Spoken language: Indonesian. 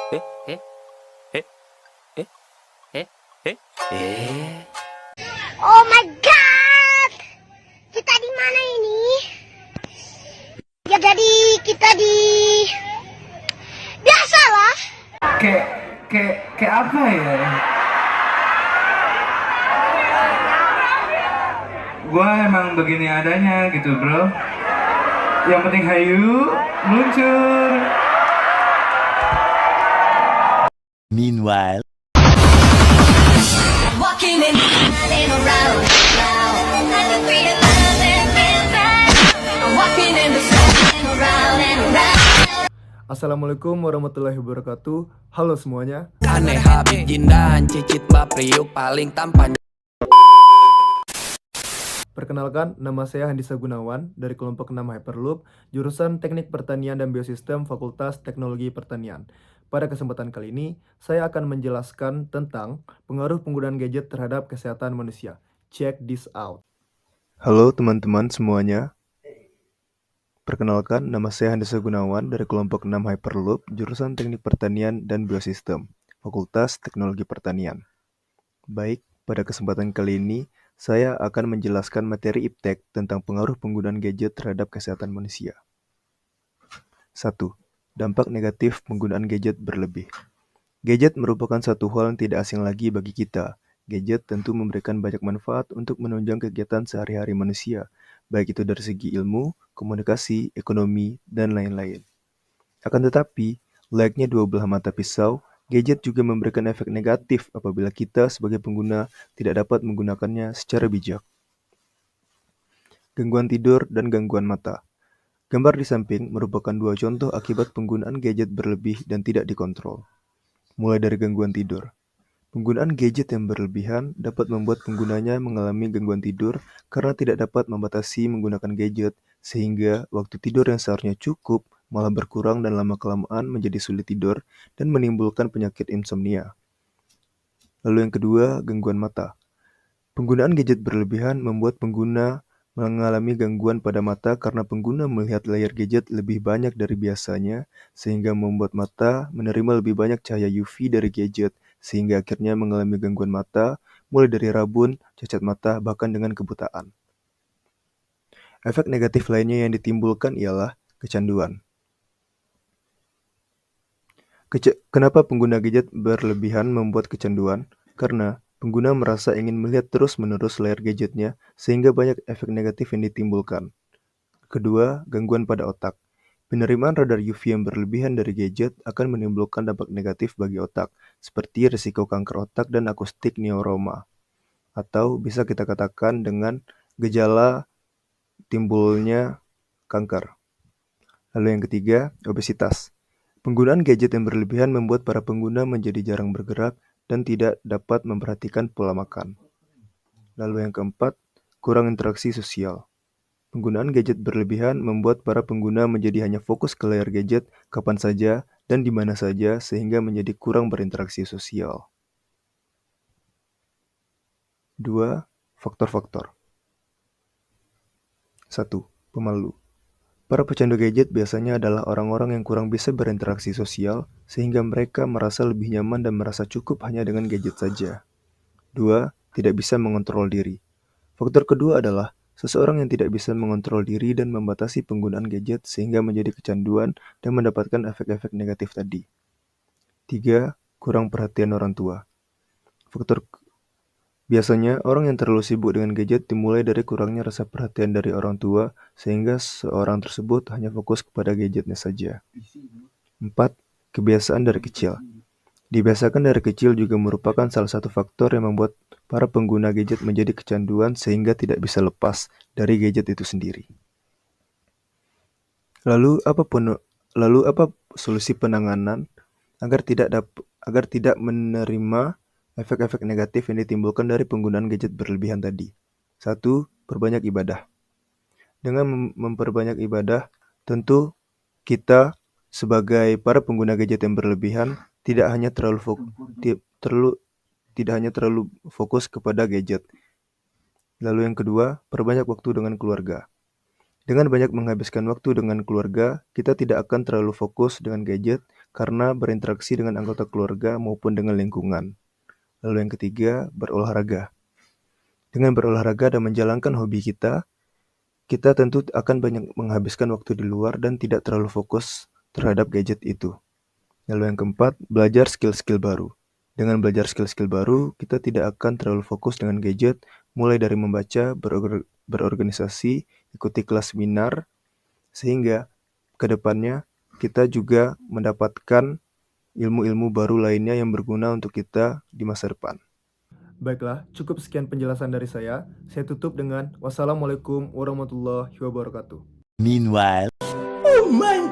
Eh, eh, eh, eh, eh, eh, eh. Oh my god! Kita di mana ini? Ya jadi kita di biasalah. kayak kayak apa ya? Gua emang begini adanya gitu, bro. Yang penting hayu meluncur. Meanwhile, Walking in around, like a free to love and get back. I'm walking in the sun, around and around. Assalamualaikum warahmatullahi wabarakatuh. Halo semuanya. Aneh habis jindan cicit bapriuk paling tampan. Perkenalkan, nama saya Handisa Gunawan dari kelompok 6 Hyperloop, jurusan Teknik Pertanian dan Biosistem Fakultas Teknologi Pertanian. Pada kesempatan kali ini, saya akan menjelaskan tentang pengaruh penggunaan gadget terhadap kesehatan manusia. Check this out. Halo teman-teman semuanya. Perkenalkan, nama saya Handisa Gunawan dari kelompok 6 Hyperloop, jurusan Teknik Pertanian dan Biosistem, Fakultas Teknologi Pertanian. Baik, pada kesempatan kali ini, saya akan menjelaskan materi iptek tentang pengaruh penggunaan gadget terhadap kesehatan manusia. 1. Dampak negatif penggunaan gadget berlebih. Gadget merupakan satu hal yang tidak asing lagi bagi kita. Gadget tentu memberikan banyak manfaat untuk menunjang kegiatan sehari-hari manusia, baik itu dari segi ilmu, komunikasi, ekonomi, dan lain-lain. Akan tetapi, layaknya dua belah mata pisau, gadget juga memberikan efek negatif apabila kita sebagai pengguna tidak dapat menggunakannya secara bijak. Gangguan tidur dan gangguan mata. Gambar di samping merupakan dua contoh akibat penggunaan gadget berlebih dan tidak dikontrol. Mulai dari gangguan tidur. Penggunaan gadget yang berlebihan dapat membuat penggunanya mengalami gangguan tidur karena tidak dapat membatasi menggunakan gadget, sehingga waktu tidur yang seharusnya cukup malah berkurang dan lama-kelamaan menjadi sulit tidur dan menimbulkan penyakit insomnia. Lalu yang kedua, gangguan mata. Penggunaan gadget berlebihan membuat pengguna mengalami gangguan pada mata karena pengguna melihat layar gadget lebih banyak dari biasanya, sehingga membuat mata menerima lebih banyak cahaya UV dari gadget, sehingga akhirnya mengalami gangguan mata, mulai dari rabun, cacat mata, bahkan dengan kebutaan. Efek negatif lainnya yang ditimbulkan ialah kecanduan. Kenapa pengguna gadget berlebihan membuat kecanduan? Karena pengguna merasa ingin melihat terus-menerus layar gadgetnya, sehingga banyak efek negatif yang ditimbulkan. Kedua, gangguan pada otak. Penerimaan radar UV yang berlebihan dari gadget akan menimbulkan dampak negatif bagi otak, seperti risiko kanker otak dan akustik neuroma. Atau bisa kita katakan dengan gejala timbulnya kanker. Lalu yang ketiga, obesitas. Penggunaan gadget yang berlebihan membuat para pengguna menjadi jarang bergerak dan tidak dapat memperhatikan pola makan. Lalu yang keempat, kurang interaksi sosial. Penggunaan gadget berlebihan membuat para pengguna menjadi hanya fokus ke layar gadget kapan saja dan di mana saja, sehingga menjadi kurang berinteraksi sosial. 2. Faktor-faktor. 1. Pemalu. Para pecandu gadget biasanya adalah orang-orang yang kurang bisa berinteraksi sosial, sehingga mereka merasa lebih nyaman dan merasa cukup hanya dengan gadget saja. 2. Tidak bisa mengontrol diri. Faktor kedua adalah seseorang yang tidak bisa mengontrol diri dan membatasi penggunaan gadget sehingga menjadi kecanduan dan mendapatkan efek-efek negatif tadi. 3. Kurang perhatian orang tua. Biasanya, orang yang terlalu sibuk dengan gadget dimulai dari kurangnya rasa perhatian dari orang tua, sehingga seorang tersebut hanya fokus kepada gadgetnya saja. 4. Kebiasaan dari kecil. Dibiasakan dari kecil juga merupakan salah satu faktor yang membuat para pengguna gadget menjadi kecanduan sehingga tidak bisa lepas dari gadget itu sendiri. Lalu apa solusi penanganan agar tidak menerima efek-efek negatif yang ditimbulkan dari penggunaan gadget berlebihan tadi? 1. Perbanyak ibadah. Dengan memperbanyak ibadah, tentu kita sebagai para pengguna gadget yang berlebihan tidak hanya terlalu fokus kepada gadget. Lalu yang kedua, perbanyak waktu dengan keluarga. Dengan banyak menghabiskan waktu dengan keluarga, kita tidak akan terlalu fokus dengan gadget, karena berinteraksi dengan anggota keluarga maupun dengan lingkungan. Lalu yang ketiga, berolahraga. Dengan berolahraga dan menjalankan hobi kita tentu akan banyak menghabiskan waktu di luar dan tidak terlalu fokus terhadap gadget itu. Lalu yang keempat, belajar skill-skill baru. Dengan belajar skill-skill baru, kita tidak akan terlalu fokus dengan gadget, mulai dari membaca, berorganisasi, ikuti kelas seminar, sehingga ke depannya kita juga mendapatkan ilmu-ilmu baru lainnya yang berguna untuk kita di masa depan. Baiklah, cukup sekian penjelasan dari saya. Saya tutup dengan wassalamualaikum warahmatullahi wabarakatuh. Meanwhile. Oh my